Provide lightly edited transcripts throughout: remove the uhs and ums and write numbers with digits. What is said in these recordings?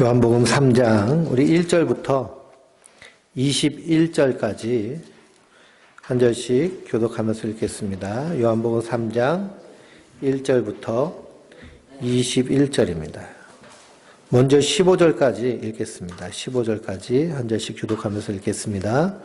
요한복음 3장 우리 1절부터 21절까지 한 절씩 교독하면서 읽겠습니다. 요한복음 3장 1절부터 21절입니다. 먼저 15절까지 읽겠습니다. 15절까지 한 절씩 교독하면서 읽겠습니다.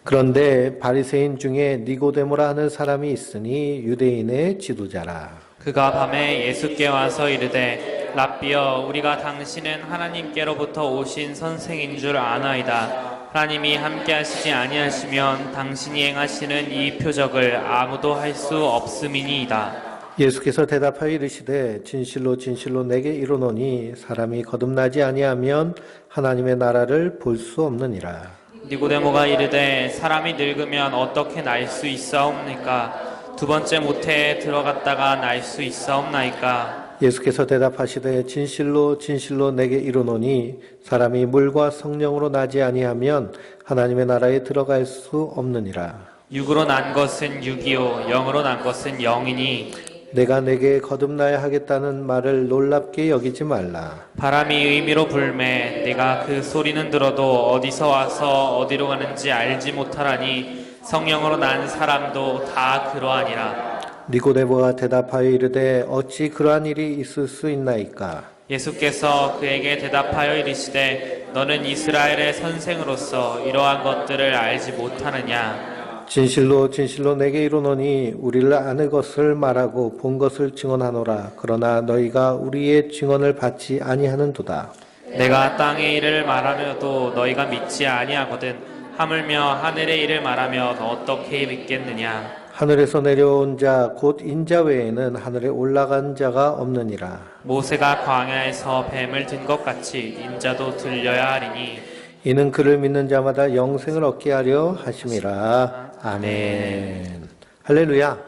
그런데 바리새인 중에 니고데모라 하는 사람이 있으니 유대인의 지도자라. 그가 밤에 예수께 와서 이르되 랍비여, 우리가 당신은 하나님께로부터 오신 선생인 줄 아나이다. 하나님이 함께 하시지 아니하시면 당신이 행하시는 이 표적을 아무도 할 수 없음이니이다. 예수께서 대답하여 이르시되 진실로 진실로 내게 이르노니 사람이 거듭나지 아니하면 하나님의 나라를 볼 수 없느니라. 니고데모가 이르되 사람이 늙으면 어떻게 날 수 있사옵니까? 두 번째 모태에 들어갔다가 날 수 있사옵나이까? 예수께서 대답하시되 진실로 진실로 내게 이르노니 사람이 물과 성령으로 나지 아니하면 하나님의 나라에 들어갈 수 없느니라. 육으로 난 것은 육이요 영으로 난 것은 영이니 내가 내게 거듭나야 하겠다는 말을 놀랍게 여기지 말라. 바람이 의미로 불매 내가 그 소리는 들어도 어디서 와서 어디로 가는지 알지 못하라니 성령으로 난 사람도 다 그러하니라. 니고데모가 대답하여 이르되 어찌 그러한 일이 있을 수 있나이까? 예수께서 그에게 대답하여 이르시되 너는 이스라엘의 선생으로서 이러한 것들을 알지 못하느냐? 진실로 진실로 내게 이르노니 우리를 아는 것을 말하고 본 것을 증언하노라. 그러나 너희가 우리의 증언을 받지 아니하는도다. 내가 땅의 일을 말하며도 너희가 믿지 아니하거든 하물며 하늘의 일을 말하면 어떻게 믿겠느냐? 하늘에서 내려온 자 곧 인자 외에는 하늘에 올라간 자가 없느니라. 모세가 광야에서 뱀을 든 것 같이 인자도 들려야 하리니 이는 그를 믿는 자마다 영생을 얻게 하려 하심이라. 아멘. 할렐루야.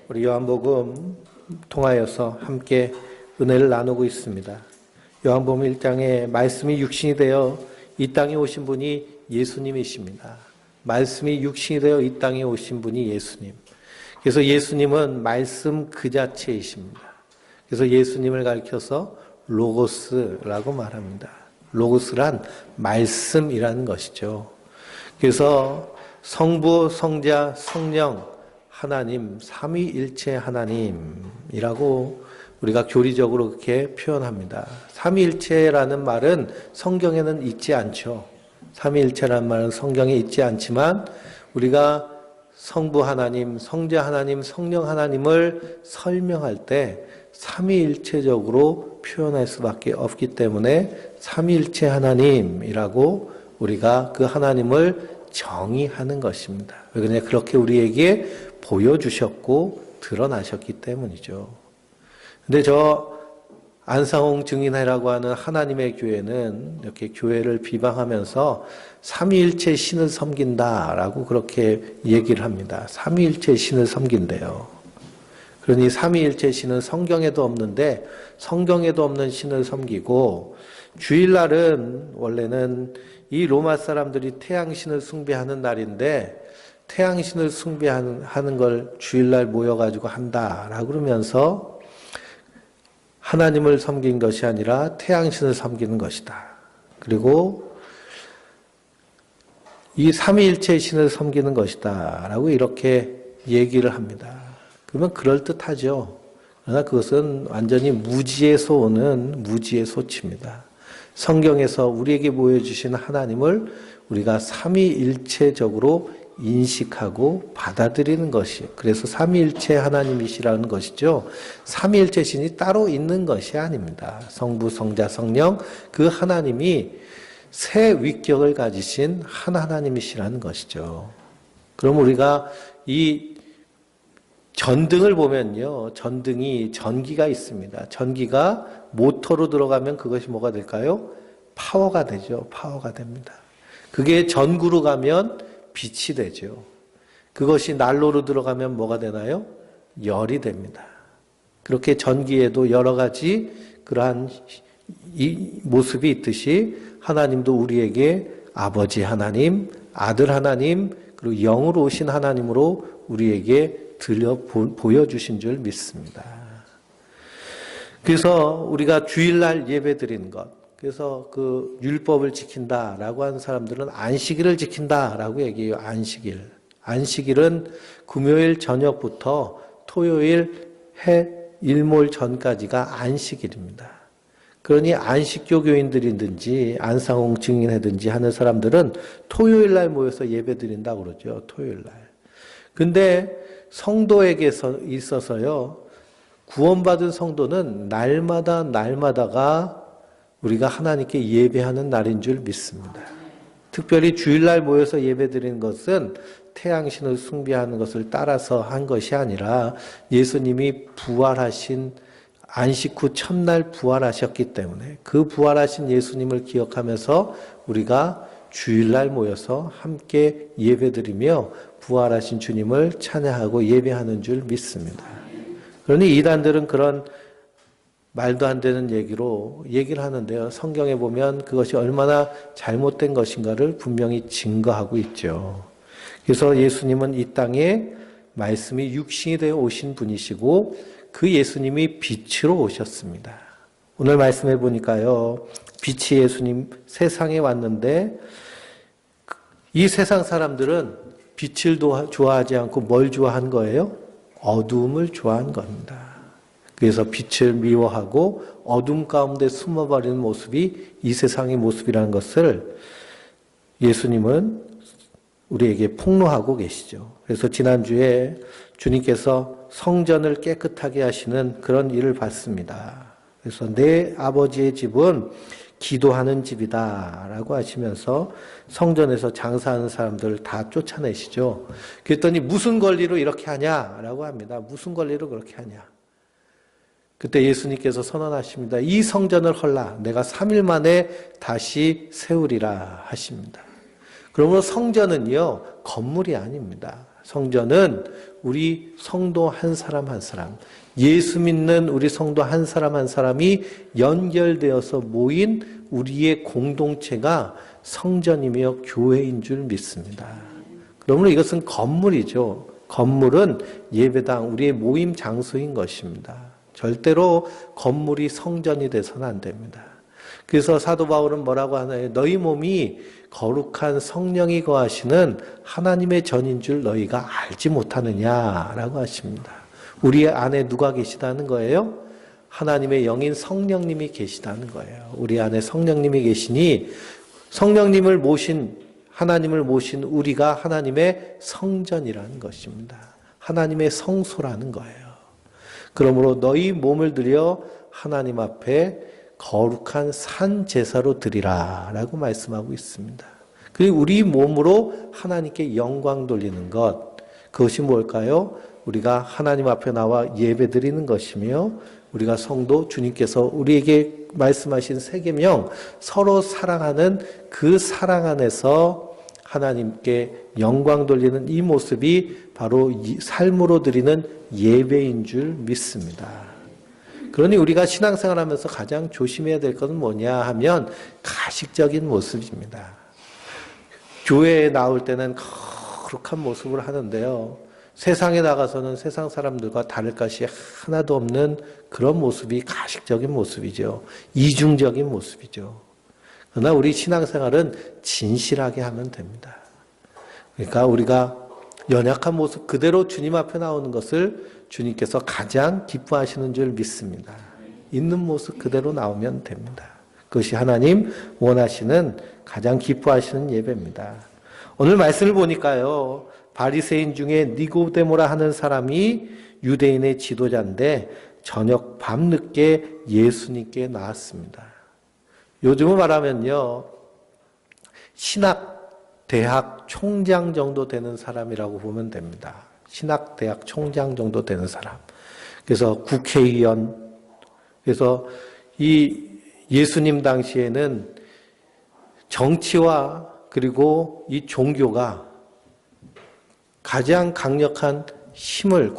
우리 요한복음 통하여서 함께 은혜를 나누고 있습니다. 요한복음 1장에 말씀이 육신이 되어 이 땅에 오신 분이 예수님이십니다. 말씀이 육신이 되어 이 땅에 오신 분이 예수님. 그래서 예수님은 말씀 그 자체이십니다. 그래서 예수님을 가리켜서 로고스라고 말합니다. 로고스란 말씀이라는 것이죠. 그래서 성부, 성자, 성령, 하나님, 삼위일체 하나님이라고 우리가 교리적으로 그렇게 표현합니다. 삼위일체라는 말은 성경에는 있지 않죠. 삼위일체라는 말은 성경에 있지 않지만 우리가 성부 하나님, 성자 하나님, 성령 하나님을 설명할 때 삼위일체적으로 표현할 수밖에 없기 때문에 삼위일체 하나님이라고 우리가 그 하나님을 정의하는 것입니다. 왜 그러냐? 그렇게 우리에게 보여주셨고 드러나셨기 때문이죠. 근데 저 안상홍 증인회라고 하는 하나님의 교회는 이렇게 교회를 비방하면서 삼위일체 신을 섬긴다라고 그렇게 얘기를 합니다. 삼위일체 신을 섬긴대요. 그러니 삼위일체 신은 성경에도 없는데 성경에도 없는 신을 섬기고 주일날은 원래는 이 로마 사람들이 태양신을 숭배하는 날인데 태양신을 숭배하는 걸 주일날 모여가지고 한다라고 그러면서 하나님을 섬긴 것이 아니라 태양신을 섬기는 것이다. 그리고 이 삼위일체 신을 섬기는 것이다. 라고 이렇게 얘기를 합니다. 그러면 그럴듯하죠. 그러나 그것은 완전히 무지에서 오는 무지의 소치입니다. 성경에서 우리에게 보여주신 하나님을 우리가 삼위일체적으로 인식하고 받아들이는 것이, 그래서 삼위일체 하나님이시라는 것이죠. 삼위일체 신이 따로 있는 것이 아닙니다. 성부, 성자, 성령, 그 하나님이 새 위격을 가지신 한 하나님이시라는 것이죠. 그럼 우리가 이 전등을 보면요, 전등이 전기가 있습니다. 전기가 모터로 들어가면 그것이 뭐가 될까요? 파워가 되죠. 파워가 됩니다. 그게 전구로 가면 빛이 되죠. 그것이 난로로 들어가면 뭐가 되나요? 열이 됩니다. 그렇게 전기에도 여러 가지 그러한 이 모습이 있듯이 하나님도 우리에게 아버지 하나님, 아들 하나님, 그리고 영으로 오신 하나님으로 우리에게 보여주신 줄 믿습니다. 그래서 우리가 주일날 예배 드리는 것, 그래서 그 율법을 지킨다라고 하는 사람들은 안식일을 지킨다라고 얘기해요. 안식일. 안식일은 금요일 저녁부터 토요일 해 일몰 전까지가 안식일입니다. 그러니 안식교 교인들이든지 안상홍 증인이든지 하는 사람들은 토요일 날 모여서 예배 드린다고 그러죠. 토요일 날. 근데 성도에게 있어서요. 구원받은 성도는 날마다가 우리가 하나님께 예배하는 날인 줄 믿습니다. 특별히 주일날 모여서 예배드리는 것은 태양신을 숭배하는 것을 따라서 한 것이 아니라 예수님이 부활하신 안식 후 첫날 부활하셨기 때문에 그 부활하신 예수님을 기억하면서 우리가 주일날 모여서 함께 예배드리며 부활하신 주님을 찬양하고 예배하는 줄 믿습니다. 그러니 이단들은 그런 말도 안 되는 얘기를 하는데요. 성경에 보면 그것이 얼마나 잘못된 것인가를 분명히 증거하고 있죠. 그래서 예수님은 이 땅에 말씀이 육신이 되어 오신 분이시고 그 예수님이 빛으로 오셨습니다. 오늘 말씀해 보니까요. 빛이 예수님 세상에 왔는데 이 세상 사람들은 빛을 좋아하지 않고 뭘 좋아한 거예요? 어두움을 좋아한 겁니다. 그래서 빛을 미워하고 어둠 가운데 숨어버리는 모습이 이 세상의 모습이라는 것을 예수님은 우리에게 폭로하고 계시죠. 그래서 지난주에 주님께서 성전을 깨끗하게 하시는 그런 일을 봤습니다. 그래서 내 아버지의 집은 기도하는 집이다 라고 하시면서 성전에서 장사하는 사람들을 다 쫓아내시죠. 그랬더니 무슨 권리로 이렇게 하냐라고 합니다. 무슨 권리로 그렇게 하냐. 그때 예수님께서 선언하십니다. 이 성전을 헐라 내가 3일 만에 다시 세우리라 하십니다. 그러므로 성전은요 건물이 아닙니다. 성전은 우리 성도 한 사람 한 사람, 예수 믿는 우리 성도 한 사람이 연결되어서 모인 우리의 공동체가 성전이며 교회인 줄 믿습니다. 그러므로 이것은 건물이죠. 건물은 예배당, 우리의 모임 장소인 것입니다. 절대로 건물이 성전이 돼서는 안 됩니다. 그래서 사도 바울은 뭐라고 하나요? 너희 몸이 거룩한 성령이 거하시는 하나님의 전인 줄 너희가 알지 못하느냐라고 하십니다. 우리 안에 누가 계시다는 거예요? 하나님의 영인 성령님이 계시다는 거예요. 우리 안에 성령님이 계시니 성령님을 모신 하나님을 모신 우리가 하나님의 성전이라는 것입니다. 하나님의 성소라는 거예요. 그러므로 너희 몸을 들여 하나님 앞에 거룩한 산 제사로 드리라 라고 말씀하고 있습니다. 그리고 우리 몸으로 하나님께 영광 돌리는 것, 그것이 뭘까요? 우리가 하나님 앞에 나와 예배 드리는 것이며 우리가 성도 주님께서 우리에게 말씀하신 세 계명 서로 사랑하는 그 사랑 안에서 하나님께 영광 돌리는 이 모습이 바로 삶으로 드리는 예배인 줄 믿습니다. 그러니 우리가 신앙생활하면서 가장 조심해야 될 것은 뭐냐 하면 가식적인 모습입니다. 교회에 나올 때는 거룩한 모습을 하는데요. 세상에 나가서는 세상 사람들과 다를 것이 하나도 없는 그런 모습이 가식적인 모습이죠. 이중적인 모습이죠. 그러나 우리 신앙생활은 진실하게 하면 됩니다. 그러니까 우리가 연약한 모습 그대로 주님 앞에 나오는 것을 주님께서 가장 기뻐하시는 줄 믿습니다. 있는 모습 그대로 나오면 됩니다. 그것이 하나님 원하시는 가장 기뻐하시는 예배입니다. 오늘 말씀을 보니까요. 바리새인 중에 니고데모라 하는 사람이 유대인의 지도자인데 저녁 밤늦게 예수님께 나왔습니다. 요즘은 말하면요. 신학대학 총장 정도 되는 사람이라고 보면 됩니다. 신학대학 총장 정도 되는 사람. 그래서 국회의원. 그래서 이 예수님 당시에는 정치와 그리고 이 종교가 가장 강력한 힘을,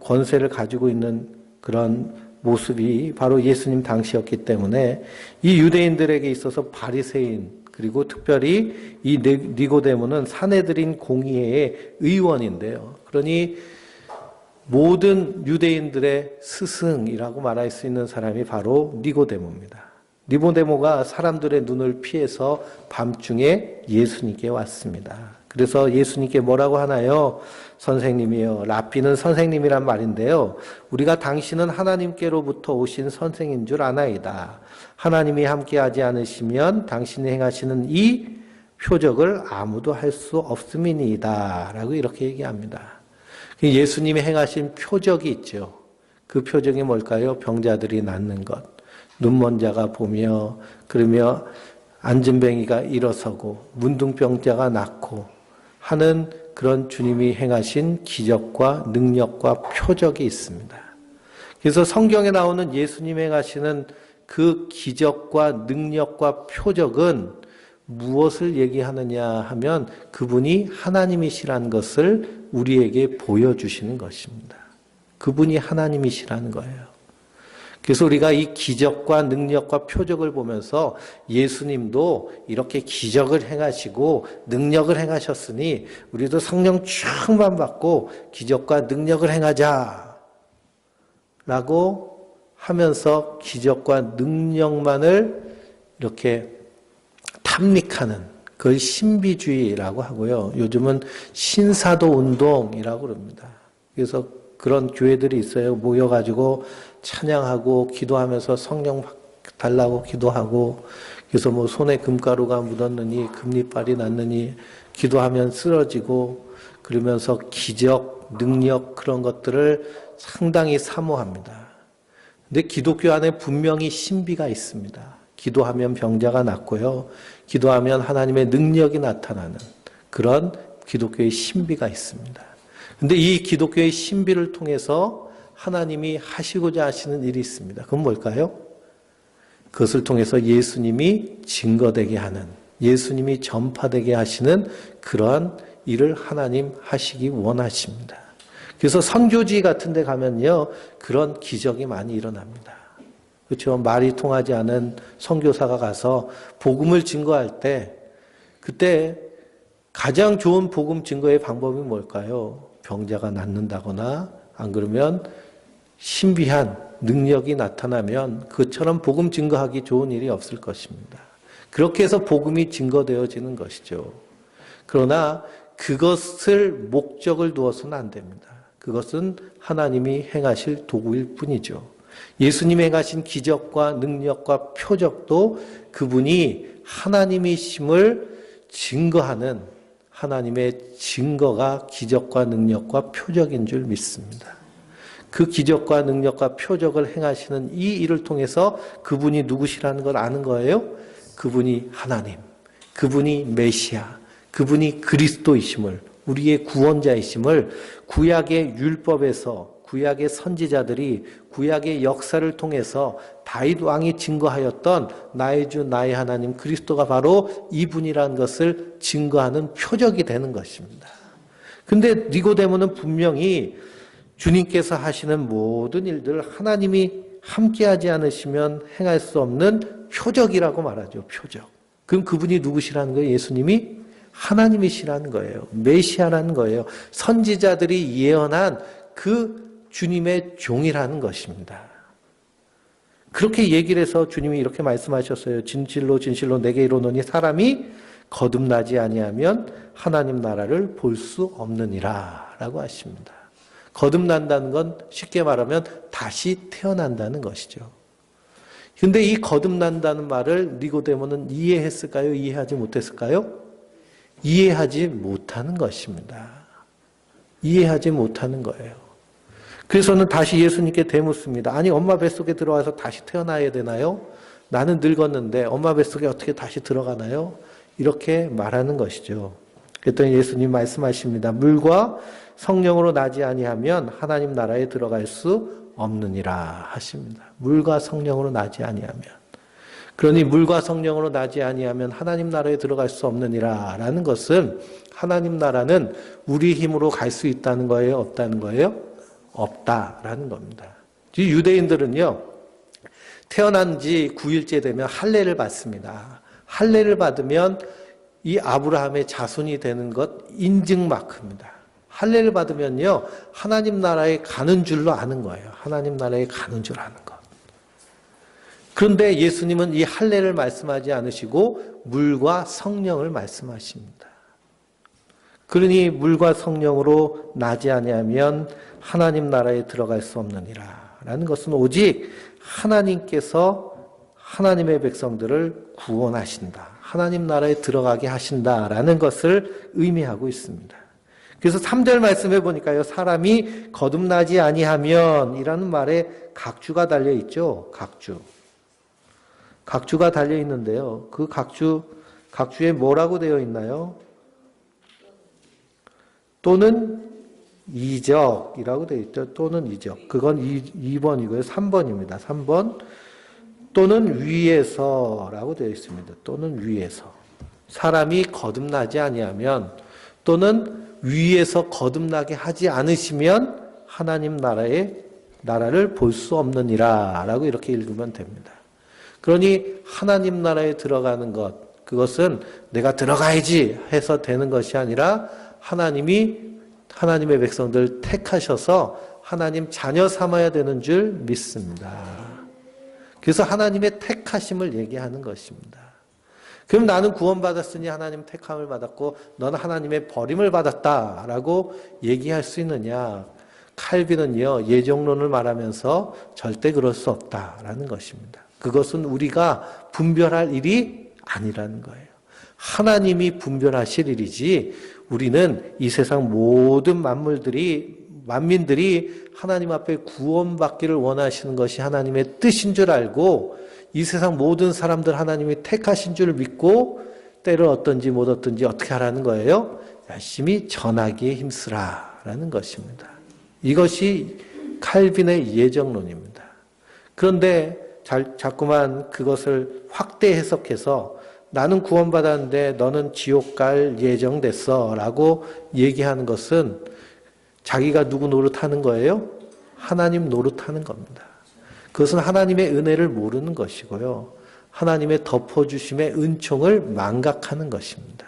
권세를 가지고 있는 그런 모습이 바로 예수님 당시였기 때문에 이 유대인들에게 있어서 바리새인 그리고 특별히 이 니고데모는 산헤드린 공의회의 의원인데요. 그러니 모든 유대인들의 스승이라고 말할 수 있는 사람이 바로 니고데모입니다. 니고데모가 사람들의 눈을 피해서 밤중에 예수님께 왔습니다. 그래서 예수님께 뭐라고 하나요? 선생님이요. 랍비는 선생님이란 말인데요. 우리가 당신은 하나님께로부터 오신 선생인 줄 아나이다. 하나님이 함께하지 않으시면 당신이 행하시는 이 표적을 아무도 할 수 없음이니이다. 라고 이렇게 얘기합니다. 예수님이 행하신 표적이 있죠. 그 표적이 뭘까요? 병자들이 낫는 것. 눈먼 자가 보며, 그러며 앉은뱅이가 일어서고 문둥병자가 낫고 하는 그런 주님이 행하신 기적과 능력과 표적이 있습니다. 그래서 성경에 나오는 예수님 행하시는 그 기적과 능력과 표적은 무엇을 얘기하느냐 하면 그분이 하나님이시라는 것을 우리에게 보여주시는 것입니다. 그분이 하나님이시라는 거예요. 그래서 우리가 이 기적과 능력과 표적을 보면서 예수님도 이렇게 기적을 행하시고 능력을 행하셨으니 우리도 성령 충만 받고 기적과 능력을 행하자 라고 하면서 기적과 능력만을 이렇게 탐닉하는 그걸 신비주의라고 하고요. 요즘은 신사도 운동이라고 그럽니다. 그래서 그런 교회들이 있어요. 모여가지고 찬양하고 기도하면서 성령 달라고 기도하고 그래서 뭐 손에 금가루가 묻었느니 금리빨이 났느니 기도하면 쓰러지고 그러면서 기적, 능력 그런 것들을 상당히 사모합니다. 근데 기독교 안에 분명히 신비가 있습니다. 기도하면 병자가 낫고요. 기도하면 하나님의 능력이 나타나는 그런 기독교의 신비가 있습니다. 근데 이 기독교의 신비를 통해서 하나님이 하시고자 하시는 일이 있습니다. 그건 뭘까요? 그것을 통해서 예수님이 증거되게 하는, 예수님이 전파되게 하시는 그러한 일을 하나님 하시기 원하십니다. 그래서 선교지 같은 데 가면요, 그런 기적이 많이 일어납니다. 그렇죠? 말이 통하지 않은 선교사가 가서 복음을 증거할 때, 그때 가장 좋은 복음 증거의 방법이 뭘까요? 병자가 낫는다거나, 안 그러면 신비한 능력이 나타나면 그처럼 복음 증거하기 좋은 일이 없을 것입니다. 그렇게 해서 복음이 증거되어지는 것이죠. 그러나 그것을 목적을 두어서는 안 됩니다. 그것은 하나님이 행하실 도구일 뿐이죠. 예수님이 행하신 기적과 능력과 표적도 그분이 하나님이심을 증거하는 하나님의 증거가 기적과 능력과 표적인 줄 믿습니다. 그 기적과 능력과 표적을 행하시는 이 일을 통해서 그분이 누구시라는 걸 아는 거예요. 그분이 하나님, 그분이 메시아, 그분이 그리스도이심을, 우리의 구원자이심을 구약의 율법에서 구약의 선지자들이 구약의 역사를 통해서 다윗 왕이 증거하였던 나의 주 나의 하나님 그리스도가 바로 이분이라는 것을 증거하는 표적이 되는 것입니다. 근데 니고데모는 분명히 주님께서 하시는 모든 일들 하나님이 함께하지 않으시면 행할 수 없는 표적이라고 말하죠. 표적. 그럼 그분이 누구시라는 거예요? 예수님이 하나님이시라는 거예요. 메시아라는 거예요. 선지자들이 예언한 그 주님의 종이라는 것입니다. 그렇게 얘기를 해서 주님이 이렇게 말씀하셨어요. 진실로 진실로 내게 이르노니 사람이 거듭나지 아니하면 하나님 나라를 볼 수 없느니라 라고 하십니다. 거듭난다는 건 쉽게 말하면 다시 태어난다는 것이죠. 그런데 이 거듭난다는 말을 니고데모는 이해했을까요? 이해하지 못했을까요? 이해하지 못하는 것입니다. 이해하지 못하는 거예요. 그래서는 다시 예수님께 되묻습니다. 아니 엄마 뱃속에 들어와서 다시 태어나야 되나요? 나는 늙었는데 엄마 뱃속에 어떻게 다시 들어가나요? 이렇게 말하는 것이죠. 그랬더니 예수님 말씀하십니다. 물과 성령으로 나지 아니하면 하나님 나라에 들어갈 수 없느니라 하십니다. 물과 성령으로 나지 아니하면. 그러니 물과 성령으로 나지 아니하면 하나님 나라에 들어갈 수 없느니라 라는 것은 하나님 나라는 우리 힘으로 갈 수 있다는 거예요? 없다는 거예요? 없다라는 겁니다. 유대인들은요, 태어난 지 9일째 되면 할례를 받습니다. 할례를 받으면 이 아브라함의 자손이 되는 것 인증 마크입니다. 할례를 받으면요, 하나님 나라에 가는 줄로 아는 거예요. 하나님 나라에 가는 줄 아는 것. 그런데 예수님은 이 할례를 말씀하지 않으시고 물과 성령을 말씀하십니다. 그러니 물과 성령으로 나지 아니하면 하나님 나라에 들어갈 수 없느니라 라는 것은 오직 하나님께서 하나님의 백성들을 구원하신다. 하나님 나라에 들어가게 하신다라는 것을 의미하고 있습니다. 그래서 3절 말씀해 보니까요. 사람이 거듭나지 아니하면 이라는 말에 각주가 달려 있죠. 각주. 각주가 달려 있는데요. 그 각주에 뭐라고 되어 있나요? 또는 이적이라고 되어 있죠. 또는 이적. 그건 2번이고요. 3번입니다. 3번. 또는 위에서라고 되어 있습니다. 또는 위에서. 사람이 거듭나지 아니하면 또는 위에서 거듭나게 하지 않으시면 하나님 나라를 볼 수 없느니라 라고 이렇게 읽으면 됩니다. 그러니 하나님 나라에 들어가는 것, 그것은 내가 들어가야지 해서 되는 것이 아니라 하나님이 하나님의 백성들 택하셔서 하나님 자녀 삼아야 되는 줄 믿습니다. 그래서 하나님의 택하심을 얘기하는 것입니다. 그럼 나는 구원받았으니 하나님 택함을 받았고 너는 하나님의 버림을 받았다라고 얘기할 수 있느냐? 칼빈은요, 예정론을 말하면서 절대 그럴 수 없다라는 것입니다. 그것은 우리가 분별할 일이 아니라는 거예요. 하나님이 분별하실 일이지 우리는 이 세상 모든 만민들이 하나님 앞에 구원받기를 원하시는 것이 하나님의 뜻인 줄 알고 이 세상 모든 사람들 하나님이 택하신 줄 믿고 때를 얻든지 못 얻든지 어떻게 하라는 거예요? 열심히 전하기에 힘쓰라라는 것입니다. 이것이 칼빈의 예정론입니다. 그런데 자꾸만 그것을 확대 해석해서 나는 구원받았는데 너는 지옥 갈 예정됐어 라고 얘기하는 것은 자기가 누구 노릇하는 거예요? 하나님 노릇하는 겁니다. 그것은 하나님의 은혜를 모르는 것이고요. 하나님의 덮어주심의 은총을 망각하는 것입니다.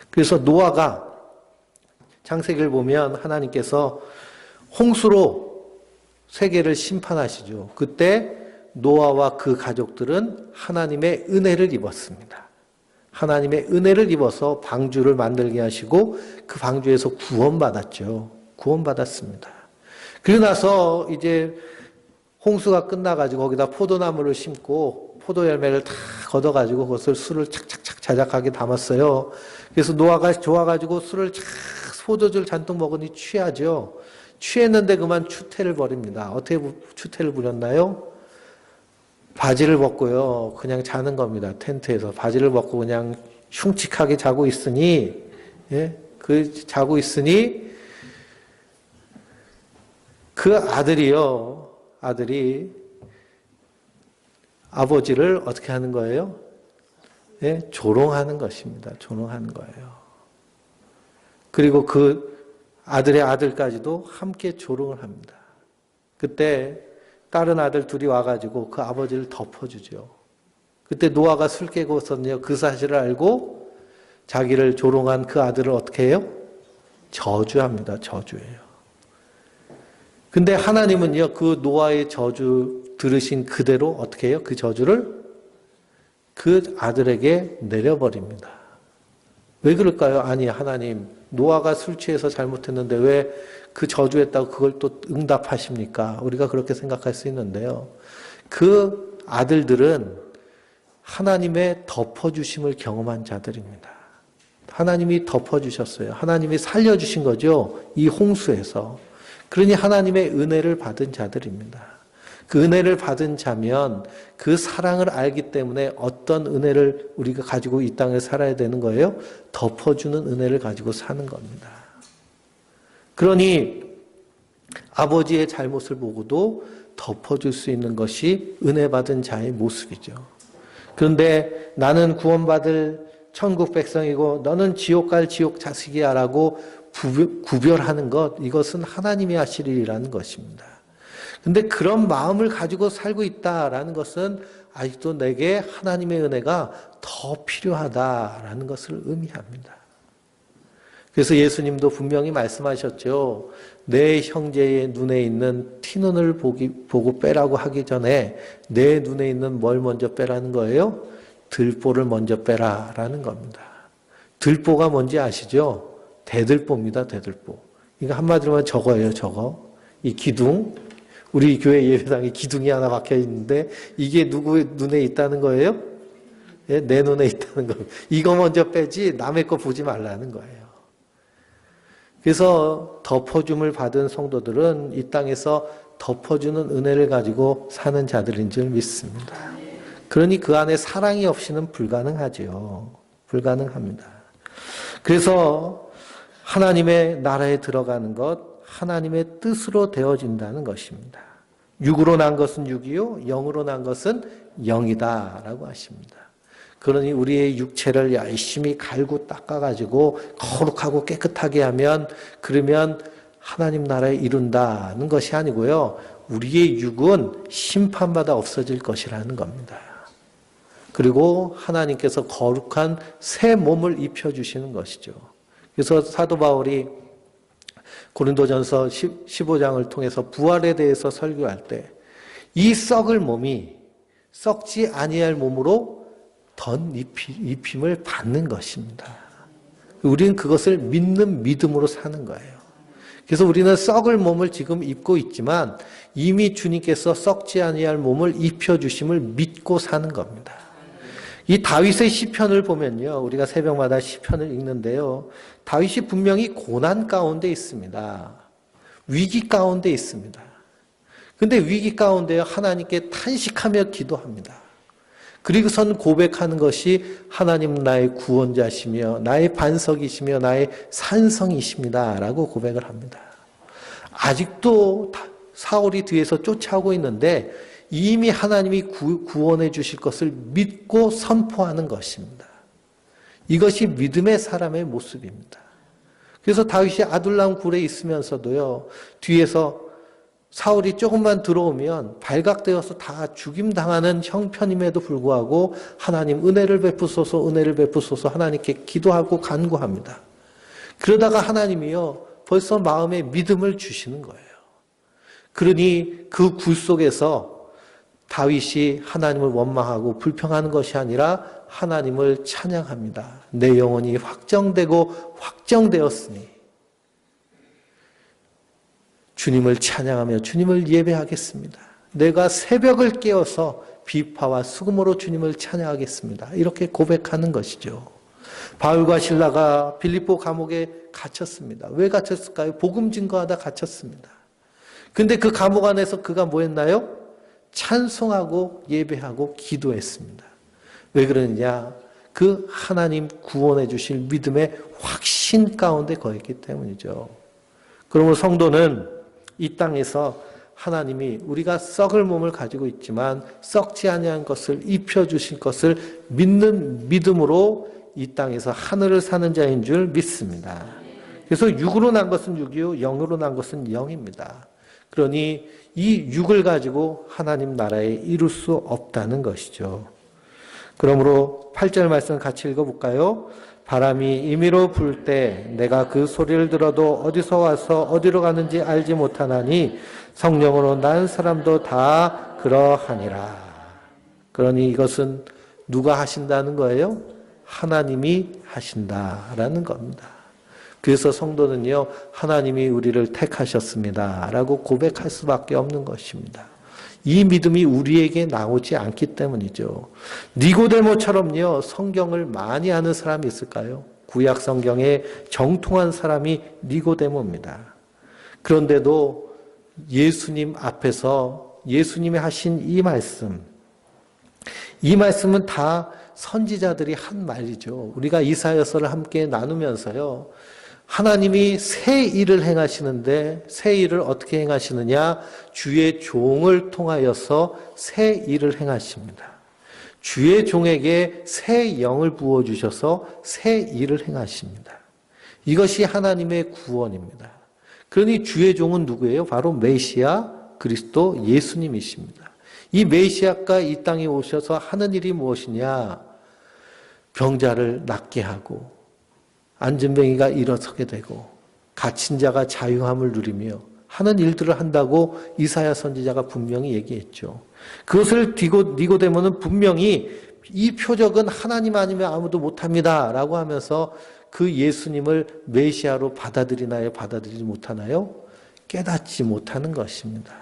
그래서 노아가 창세기를 보면 하나님께서 홍수로 세계를 심판하시죠. 그때 노아와 그 가족들은 하나님의 은혜를 입었습니다. 하나님의 은혜를 입어서 방주를 만들게 하시고 그 방주에서 구원받았죠. 구원받았습니다. 그러고 나서 이제 홍수가 끝나가지고 거기다 포도나무를 심고 포도 열매를 다 걷어가지고 그것을 술을 착착착 자작하게 담았어요. 그래서 노아가 좋아가지고 술을 포도주를 잔뜩 먹으니 취하죠. 취했는데 그만 추태를 벌입니다. 어떻게 추태를 부렸나요? 바지를 벗고요. 그냥 자는 겁니다. 텐트에서. 바지를 벗고 그냥 흉측하게 자고 있으니, 자고 있으니, 그 아들이 아버지를 어떻게 하는 거예요? 조롱하는 것입니다. 조롱하는 거예요. 그리고 그 아들의 아들까지도 함께 조롱을 합니다. 그때 다른 아들 둘이 와가지고 그 아버지를 덮어주죠. 그때 노아가 술 깨고 있었는데요. 그 사실을 알고 자기를 조롱한 그 아들을 어떻게 해요? 저주합니다. 저주해요. 근데 하나님은요, 그 노아의 저주 들으신 그대로 어떻게 해요? 그 저주를 그 아들에게 내려버립니다. 왜 그럴까요? 아니, 하나님, 노아가 술 취해서 잘못했는데 왜 그 저주했다고 그걸 또 응답하십니까? 우리가 그렇게 생각할 수 있는데요. 그 아들들은 하나님의 덮어주심을 경험한 자들입니다. 하나님이 덮어주셨어요. 하나님이 살려주신 거죠. 이 홍수에서. 그러니 하나님의 은혜를 받은 자들입니다. 그 은혜를 받은 자면 그 사랑을 알기 때문에 어떤 은혜를 우리가 가지고 이 땅에 살아야 되는 거예요? 덮어주는 은혜를 가지고 사는 겁니다. 그러니 아버지의 잘못을 보고도 덮어줄 수 있는 것이 은혜 받은 자의 모습이죠. 그런데 나는 구원받을 천국 백성이고 너는 지옥 갈 지옥 자식이야 라고 구별하는 것, 이것은 하나님이 하실 일이라는 것입니다. 근데 그런 마음을 가지고 살고 있다라는 것은 아직도 내게 하나님의 은혜가 더 필요하다라는 것을 의미합니다. 그래서 예수님도 분명히 말씀하셨죠. 내 형제의 눈에 있는 티눈을 보고 빼라고 하기 전에 내 눈에 있는 뭘 먼저 빼라는 거예요? 들보를 먼저 빼라라는 겁니다. 들보가 뭔지 아시죠? 대들보입니다. 대들보. 이거 한마디로 하면 저거예요. 저거. 이 기둥. 우리 교회 예배당에 기둥이 하나 박혀 있는데 이게 누구 눈에 있다는 거예요? 예, 내 눈에 있다는 겁니다. 이거 먼저 빼지 남의 거 보지 말라는 거예요. 그래서 덮어줌을 받은 성도들은 이 땅에서 덮어주는 은혜를 가지고 사는 자들인 줄 믿습니다. 그러니 그 안에 사랑이 없이는 불가능하지요. 불가능합니다. 그래서 하나님의 나라에 들어가는 것, 하나님의 뜻으로 되어진다는 것입니다. 육으로 난 것은 육이요, 영으로 난 것은 영이다라고 하십니다. 그러니 우리의 육체를 열심히 갈고 닦아가지고 거룩하고 깨끗하게 하면 그러면 하나님 나라에 이룬다는 것이 아니고요. 우리의 육은 심판받아 없어질 것이라는 겁니다. 그리고 하나님께서 거룩한 새 몸을 입혀주시는 것이죠. 그래서 사도 바울이 고린도전서 15장을 통해서 부활에 대해서 설교할 때 이 썩을 몸이 썩지 아니할 몸으로 덧 입힘을 받는 것입니다. 우리는 그것을 믿는 믿음으로 사는 거예요. 그래서 우리는 썩을 몸을 지금 입고 있지만 이미 주님께서 썩지 아니할 몸을 입혀주심을 믿고 사는 겁니다. 이 다윗의 시편을 보면요. 우리가 새벽마다 시편을 읽는데요. 다윗이 분명히 고난 가운데 있습니다. 위기 가운데 있습니다. 근데 위기 가운데 하나님께 탄식하며 기도합니다. 그리고선 고백하는 것이 하나님 나의 구원자시며 나의 반석이시며 나의 산성이십니다. 라고 고백을 합니다. 아직도 사울이 뒤에서 쫓아오고 있는데 이미 하나님이 구원해 주실 것을 믿고 선포하는 것입니다. 이것이 믿음의 사람의 모습입니다. 그래서 다윗이 아둘람 굴에 있으면서도요. 뒤에서 사울이 조금만 들어오면 발각되어서 다 죽임당하는 형편임에도 불구하고 하나님 은혜를 베푸소서 은혜를 베푸소서 하나님께 기도하고 간구합니다. 그러다가 하나님이요. 벌써 마음에 믿음을 주시는 거예요. 그러니 그 굴 속에서 다윗이 하나님을 원망하고 불평하는 것이 아니라 하나님을 찬양합니다. 내 영혼이 확정되고 확정되었으니 주님을 찬양하며 주님을 예배하겠습니다. 내가 새벽을 깨어서 비파와 수금으로 주님을 찬양하겠습니다. 이렇게 고백하는 것이죠. 바울과 실라가 빌립보 감옥에 갇혔습니다. 왜 갇혔을까요? 복음 증거하다 갇혔습니다. 근데 그 감옥 안에서 그가 뭐 했나요? 찬송하고 예배하고 기도했습니다. 왜 그러느냐? 그 하나님 구원해 주실 믿음의 확신 가운데 거했기 때문이죠. 그러므로 성도는 이 땅에서 하나님이 우리가 썩을 몸을 가지고 있지만 썩지 아니한 것을 입혀주실 것을 믿는 믿음으로 이 땅에서 하늘을 사는 자인 줄 믿습니다. 그래서 육으로 난 것은 육이요 영으로 난 것은 영입니다. 그러니 이 육을 가지고 하나님 나라에 이룰 수 없다는 것이죠. 그러므로 8절 말씀 같이 읽어볼까요? 바람이 임의로 불 때 내가 그 소리를 들어도 어디서 와서 어디로 가는지 알지 못하나니 성령으로 난 사람도 다 그러하니라. 그러니 이것은 누가 하신다는 거예요? 하나님이 하신다라는 겁니다. 그래서 성도는요, 하나님이 우리를 택하셨습니다. 라고 고백할 수밖에 없는 것입니다. 이 믿음이 우리에게 나오지 않기 때문이죠. 니고데모처럼요, 성경을 많이 아는 사람이 있을까요? 구약 성경에 정통한 사람이 니고데모입니다. 그런데도 예수님 앞에서 예수님이 하신 이 말씀은 다 선지자들이 한 말이죠. 우리가 이사야서를 함께 나누면서요. 하나님이 새 일을 행하시는데 새 일을 어떻게 행하시느냐? 주의 종을 통하여서 새 일을 행하십니다. 주의 종에게 새 영을 부어주셔서 새 일을 행하십니다. 이것이 하나님의 구원입니다. 그러니 주의 종은 누구예요? 바로 메시아 그리스도 예수님이십니다. 이 메시아가 이 땅에 오셔서 하는 일이 무엇이냐? 병자를 낫게 하고 앉은뱅이가 일어서게 되고 갇힌 자가 자유함을 누리며 하는 일들을 한다고 이사야 선지자가 분명히 얘기했죠. 그것을 니고데모는 분명히 이 표적은 하나님 아니면 아무도 못합니다 라고 하면서 그 예수님을 메시아로 받아들이나요? 받아들이지 못하나요? 깨닫지 못하는 것입니다.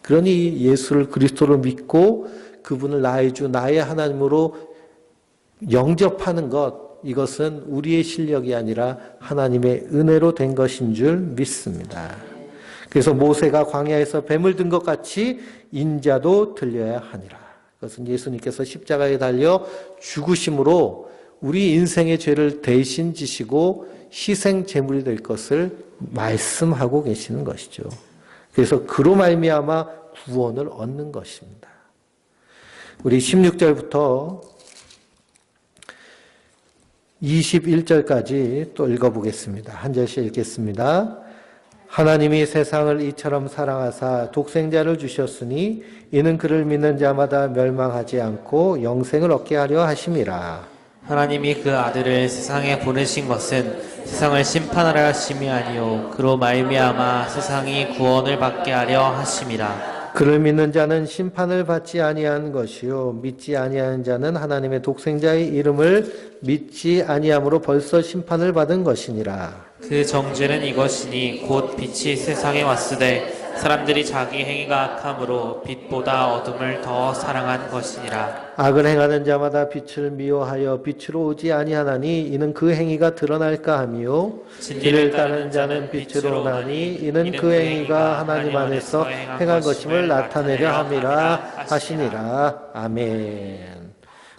그러니 예수를 그리스도로 믿고 그분을 나의 주, 나의 하나님으로 영접하는 것, 이것은 우리의 실력이 아니라 하나님의 은혜로 된 것인 줄 믿습니다. 그래서 모세가 광야에서 뱀을 든 것 같이 인자도 들려야 하니라. 그것은 예수님께서 십자가에 달려 죽으심으로 우리 인생의 죄를 대신 지시고 희생 제물이 될 것을 말씀하고 계시는 것이죠. 그래서 그로 말미암아 구원을 얻는 것입니다. 우리 16절부터 21절까지 또 읽어보겠습니다. 한 절씩 읽겠습니다. 하나님이 세상을 이처럼 사랑하사 독생자를 주셨으니 이는 그를 믿는 자마다 멸망하지 않고 영생을 얻게 하려 하심이라. 하나님이 그 아들을 세상에 보내신 것은 세상을 심판하려 하심이 아니요 그로 말미암아 세상이 구원을 받게 하려 하심이라. 그를 믿는 자는 심판을 받지 아니한 것이요 믿지 아니하는 자는 하나님의 독생자의 이름을 믿지 아니함으로 벌써 심판을 받은 것이니라. 그 정죄는 이것이니 곧 빛이 세상에 왔으되 사람들이 자기 행위가 악함으로 빛보다 어둠을 더 사랑한 것이니라. 악을 행하는 자마다 빛을 미워하여 빛으로 오지 아니하나니 이는 그 행위가 드러날까 하미요 진리를 따르는 자는 빛으로 오나니 이는 그 행위가 하나님 안에서 행한 것임을 나타내려 함이라 하시니라. 아멘.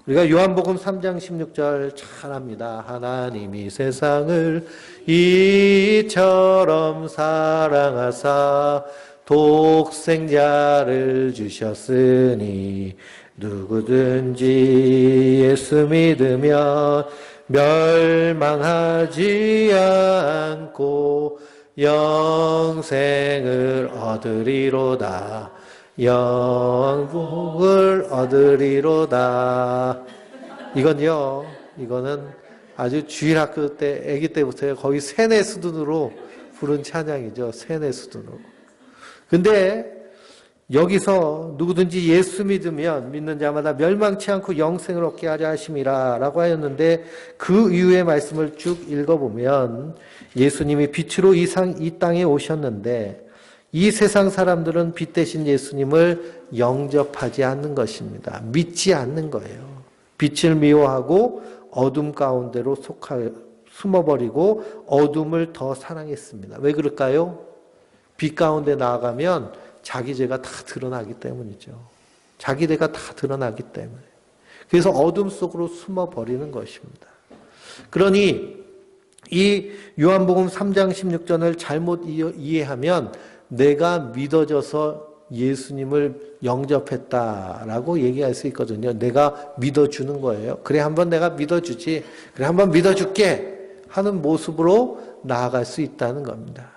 우리가 요한복음 3장 16절 잘 압니다. 하나님이 세상을 이처럼 사랑하사 독생자를 주셨으니 누구든지 예수 믿으면 멸망하지 않고 영생을 얻으리로다. 영생을 얻으리로다. 이거는 아주 주일학교 때, 아기 때부터 거의 세뇌 수준으로 부른 찬양이죠. 세뇌 수준으로. 근데 여기서 누구든지 예수 믿는 자마다 멸망치 않고 영생을 얻게 하려 하심이라 라고 하였는데 그 이후의 말씀을 쭉 읽어보면 예수님이 빛으로 이 땅에 오셨는데 이 세상 사람들은 빛 대신 예수님을 영접하지 않는 것입니다. 믿지 않는 거예요. 빛을 미워하고 어둠 가운데로 숨어버리고 어둠을 더 사랑했습니다. 왜 그럴까요? 빛 가운데 나아가면 자기 죄가 다 드러나기 때문이죠. 자기 죄가 다 드러나기 때문에. 그래서 어둠 속으로 숨어버리는 것입니다. 그러니 이 요한복음 3장 16절을 잘못 이해하면 내가 믿어져서 예수님을 영접했다라고 얘기할 수 있거든요. 내가 믿어주는 거예요. 그래 한번 내가 믿어주지. 그래 한번 믿어줄게 하는 모습으로 나아갈 수 있다는 겁니다.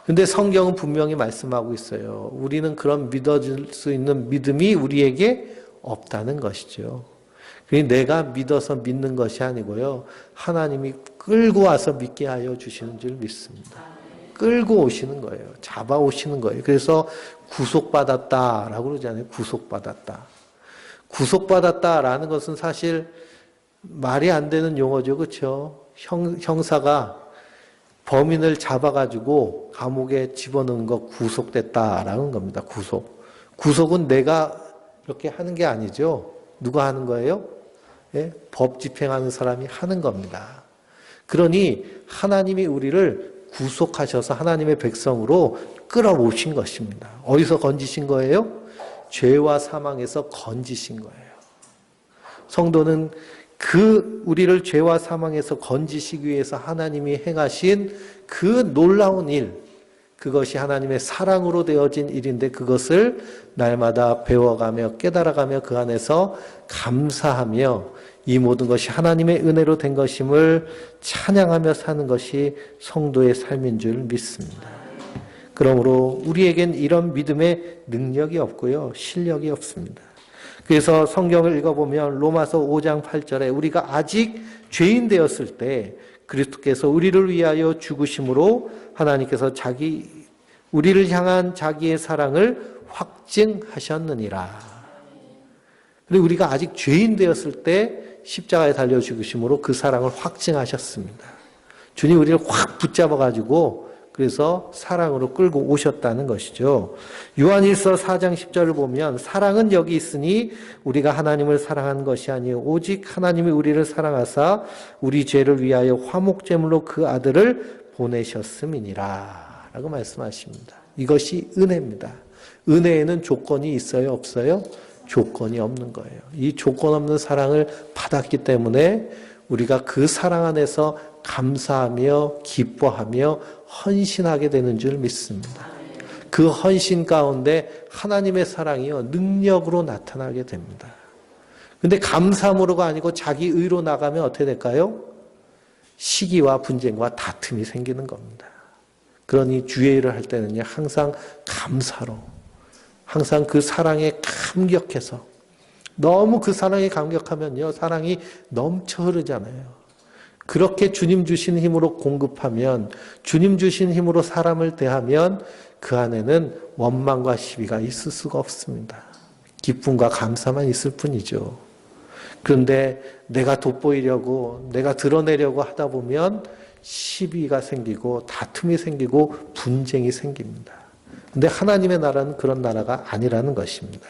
근데 성경은 분명히 말씀하고 있어요. 우리는 그런 믿어줄 수 있는 믿음이 우리에게 없다는 것이죠. 내가 믿어서 믿는 것이 아니고요. 하나님이 끌고 와서 믿게 하여 주시는 줄 믿습니다. 끌고 오시는 거예요. 잡아오시는 거예요. 그래서 구속받았다라고 그러잖아요. 구속받았다. 구속받았다라는 것은 사실 말이 안 되는 용어죠. 그렇죠? 형사가 범인을 잡아가지고 감옥에 집어넣는 거 구속됐다라는 겁니다. 구속은 내가 이렇게 하는 게 아니죠. 누가 하는 거예요? 예? 법 집행하는 사람이 하는 겁니다. 그러니 하나님이 우리를 구속하셔서 하나님의 백성으로 끌어오신 것입니다. 어디서 건지신 거예요? 죄와 사망에서 건지신 거예요. 성도는 우리를 죄와 사망에서 건지시기 위해서 하나님이 행하신 그 놀라운 일, 그것이 하나님의 사랑으로 되어진 일인데 그것을 날마다 배워가며 깨달아가며 그 안에서 감사하며 이 모든 것이 하나님의 은혜로 된 것임을 찬양하며 사는 것이 성도의 삶인 줄 믿습니다. 그러므로 우리에겐 이런 믿음의 능력이 없고요. 실력이 없습니다. 그래서 성경을 읽어보면 로마서 5장 8절에 우리가 아직 죄인 되었을 때 그리스도께서 우리를 위하여 죽으심으로 하나님께서 우리를 향한 자기의 사랑을 확증하셨느니라. 그리고 우리가 아직 죄인 되었을 때 십자가에 달려 죽으심으로 그 사랑을 확증하셨습니다. 주님 우리를 확 붙잡아가지고 그래서 사랑으로 끌고 오셨다는 것이죠. 요한일서 4장 10절을 보면 사랑은 여기 있으니 우리가 하나님을 사랑한 것이 아니요 오직 하나님이 우리를 사랑하사 우리 죄를 위하여 화목제물로 그 아들을 보내셨음이니라 라고 말씀하십니다. 이것이 은혜입니다. 은혜에는 조건이 있어요? 없어요? 조건이 없는 거예요. 이 조건 없는 사랑을 받았기 때문에 우리가 그 사랑 안에서 감사하며 기뻐하며 헌신하게 되는 줄 믿습니다. 그 헌신 가운데 하나님의 사랑이요 능력으로 나타나게 됩니다. 근데 감사함으로가 아니고 자기 의로 나가면 어떻게 될까요? 시기와 분쟁과 다툼이 생기는 겁니다. 그러니 주의 일을 할 때는요 항상 감사로 항상 그 사랑에 감격해서 너무 그 사랑에 감격하면요 사랑이 넘쳐 흐르잖아요. 그렇게 주님 주신 힘으로 공급하면 주님 주신 힘으로 사람을 대하면 그 안에는 원망과 시비가 있을 수가 없습니다. 기쁨과 감사만 있을 뿐이죠. 그런데 내가 돋보이려고 내가 드러내려고 하다 보면 시비가 생기고 다툼이 생기고 분쟁이 생깁니다. 근데 하나님의 나라는 그런 나라가 아니라는 것입니다.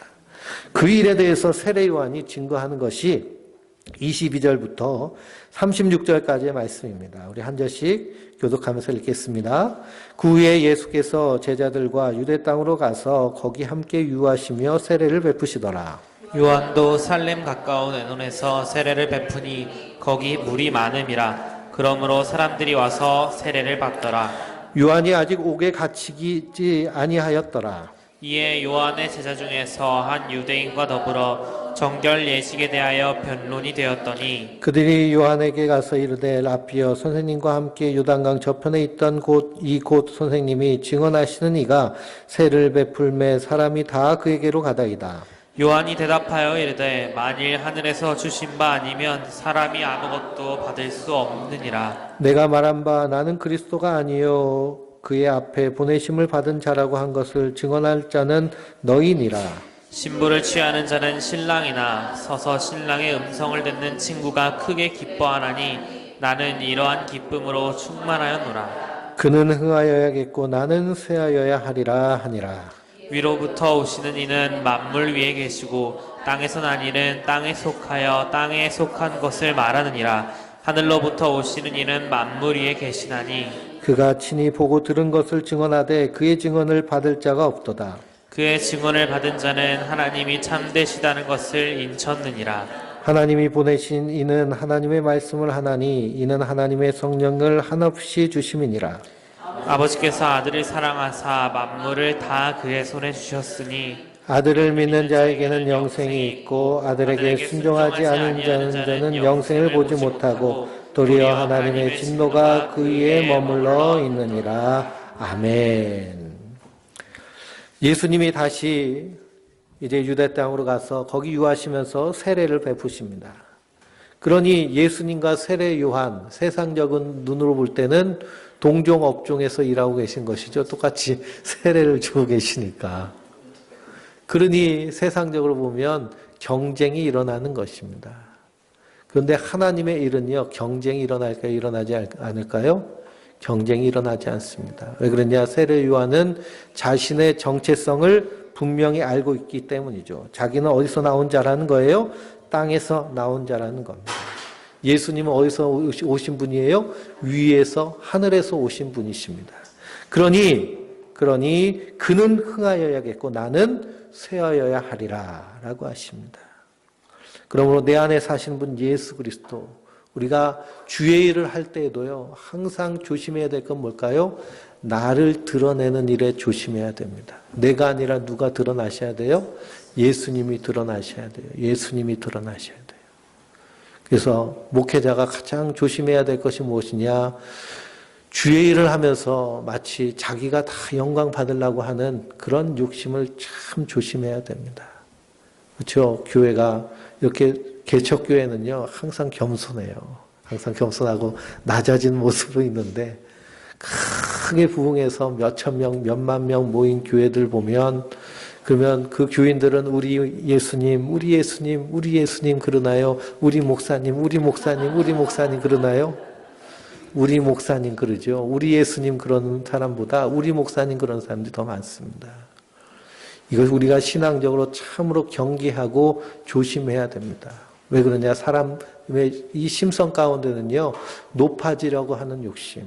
그 일에 대해서 세례 요한이 증거하는 것이 22절부터 36절까지의 말씀입니다. 우리 한 절씩 교독하면서 읽겠습니다. 그 후에 예수께서 제자들과 유대 땅으로 가서 거기 함께 유하시며 세례를 베푸시더라. 요한도 살렘 가까운 에논에서 세례를 베푸니 거기 물이 많음이라. 그러므로 사람들이 와서 세례를 받더라. 요한이 아직 옥에 갇히지 아니하였더라. 이에 요한의 제자 중에서 한 유대인과 더불어 정결 예식에 대하여 변론이 되었더니 그들이 요한에게 가서 이르되 라피어 선생님과 함께 요단강 저편에 있던 곧 선생님이 증언하시는 이가 세를 베풀매 사람이 다 그에게로 가다이다. 요한이 대답하여 이르되 만일 하늘에서 주신 바 아니면 사람이 아무것도 받을 수 없느니라. 내가 말한 바 나는 그리스도가 아니요 그의 앞에 보내심을 받은 자라고 한 것을 증언할 자는 너희니라. 신부를 취하는 자는 신랑이나 서서 신랑의 음성을 듣는 친구가 크게 기뻐하나니 나는 이러한 기쁨으로 충만하였노라. 그는 흥하여야겠고 나는 쇠하여야 하리라 하니라. 위로부터 오시는 이는 만물 위에 계시고 땅에서 난 이는 땅에 속하여 땅에 속한 것을 말하느니라. 하늘로부터 오시는 이는 만물 위에 계시나니 그가 친히 보고 들은 것을 증언하되 그의 증언을 받을 자가 없도다. 그의 증언을 받은 자는 하나님이 참되시다는 것을 인쳤느니라. 하나님이 보내신 이는 하나님의 말씀을 하나니 이는 하나님의 성령을 한없이 주심이니라. 아버지께서 아들을 사랑하사 만물을 다 그의 손에 주셨으니 아들을 믿는 자에게는 영생이 있고 아들에게 순종하지 않은 자는 영생을 보지 못하고 도리어 하나님의 진노가 그 위에 머물러 있느니라. 아멘. 예수님이 다시 이제 유대 땅으로 가서 거기 유하시면서 세례를 베푸십니다. 그러니 예수님과 세례 요한, 세상적인 눈으로 볼 때는 동종 업종에서 일하고 계신 것이죠. 똑같이 세례를 주고 계시니까. 그러니 세상적으로 보면 경쟁이 일어나는 것입니다. 그런데 하나님의 일은요, 경쟁이 일어날까요? 일어나지 않을까요? 경쟁이 일어나지 않습니다. 왜 그러냐? 세례 요한은 자신의 정체성을 분명히 알고 있기 때문이죠. 자기는 어디서 나온 자라는 거예요? 땅에서 나온 자라는 겁니다. 예수님은 어디서 오신 분이에요? 위에서 하늘에서 오신 분이십니다. 그러니 그는 흥하여야겠고 나는 쇠하여야 하리라 라고 하십니다. 그러므로 내 안에 사시는 분 예수 그리스도, 우리가 주의 일을 할 때에도요 항상 조심해야 될 건 뭘까요? 나를 드러내는 일에 조심해야 됩니다. 내가 아니라 누가 드러나셔야 돼요? 예수님이 드러나셔야 돼요. 예수님이 드러나셔야 돼요. 그래서 목회자가 가장 조심해야 될 것이 무엇이냐? 주의 일을 하면서 마치 자기가 다 영광 받으려고 하는 그런 욕심을 참 조심해야 됩니다. 그렇죠? 교회가 이렇게 개척교회는요 항상 겸손해요. 항상 겸손하고 낮아진 모습으로 있는데 크게 부흥해서 몇천 명, 몇만 명 모인 교회들 보면 그러면 그 교인들은 우리 예수님, 우리 예수님, 우리 예수님 그러나요? 우리 목사님, 우리 목사님, 우리 목사님 그러나요? 우리 목사님 그러죠. 우리 예수님 그러는 사람보다 우리 목사님 그런 사람들이 더 많습니다. 이걸 우리가 신앙적으로 참으로 경계하고 조심해야 됩니다. 왜 그러냐? 사람의 이 심성 가운데는요, 높아지려고 하는 욕심,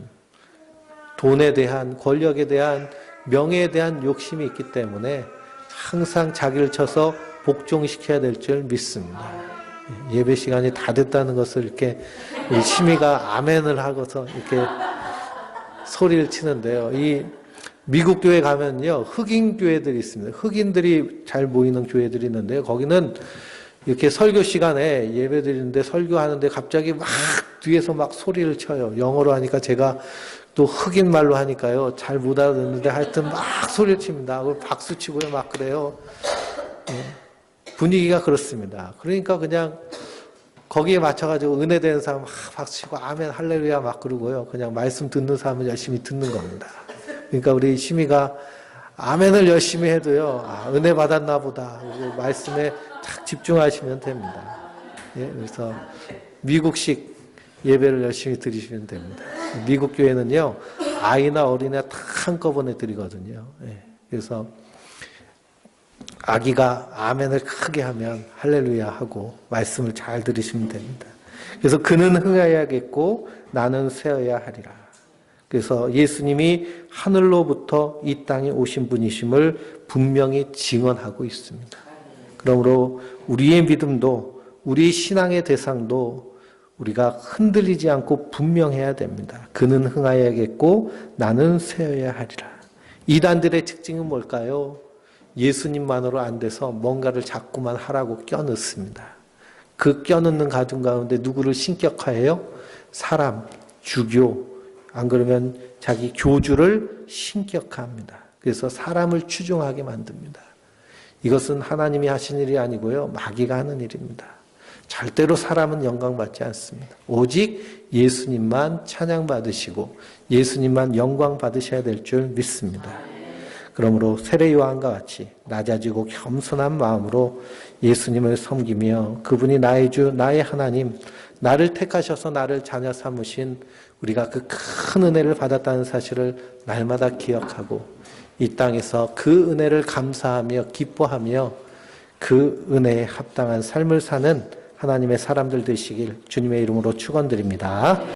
돈에 대한, 권력에 대한, 명예에 대한 욕심이 있기 때문에 항상 자기를 쳐서 복종시켜야 될 줄 믿습니다. 예배 시간이 다 됐다는 것을 이렇게 심의가 아멘을 하고서 이렇게 소리를 치는데요. 이 미국 교회 가면요, 흑인 교회들이 있습니다. 흑인들이 잘 모이는 교회들이 있는데요. 거기는 이렇게 설교 시간에 예배 드리는데 설교하는데 갑자기 막 뒤에서 막 소리를 쳐요. 영어로 하니까 제가 또 흑인 말로 하니까요. 잘 못 알아듣는데 하여튼 막 소리를 칩니다. 박수 치고요. 막 그래요. 분위기가 그렇습니다. 그러니까 그냥 거기에 맞춰가지고 은혜되는 사람 막 박수치고 아멘 할렐루야 막 그러고요. 그냥 말씀 듣는 사람은 열심히 듣는 겁니다. 그러니까 우리 심의가 아멘을 열심히 해도요. 은혜 받았나 보다. 말씀에 딱 집중하시면 됩니다. 예, 그래서 미국식 예배를 열심히 드리시면 됩니다. 미국 교회는요. 아이나 어린애 다 한꺼번에 드리거든요. 예, 그래서 아기가 아멘을 크게 하면 할렐루야 하고 말씀을 잘 들으시면 됩니다. 그래서 그는 흥하여야겠고 나는 쇠어야 하리라. 그래서 예수님이 하늘로부터 이 땅에 오신 분이심을 분명히 증언하고 있습니다. 그러므로 우리의 믿음도 우리 신앙의 대상도 우리가 흔들리지 않고 분명해야 됩니다. 그는 흥하여야겠고 나는 쇠어야 하리라. 이단들의 특징은 뭘까요? 예수님만으로 안 돼서 뭔가를 자꾸만 하라고 껴넣습니다. 그 껴넣는 가정 가운데 누구를 신격화해요? 사람, 주교, 안 그러면 자기 교주를 신격화합니다. 그래서 사람을 추종하게 만듭니다. 이것은 하나님이 하신 일이 아니고요. 마귀가 하는 일입니다. 절대로 사람은 영광받지 않습니다. 오직 예수님만 찬양받으시고 예수님만 영광 받으셔야 될 줄 믿습니다. 그러므로 세례 요한과 같이 낮아지고 겸손한 마음으로 예수님을 섬기며 그분이 나의 주, 나의 하나님, 나를 택하셔서 나를 자녀 삼으신 우리가 그 큰 은혜를 받았다는 사실을 날마다 기억하고 이 땅에서 그 은혜를 감사하며 기뻐하며 그 은혜에 합당한 삶을 사는 하나님의 사람들 되시길 주님의 이름으로 축원드립니다.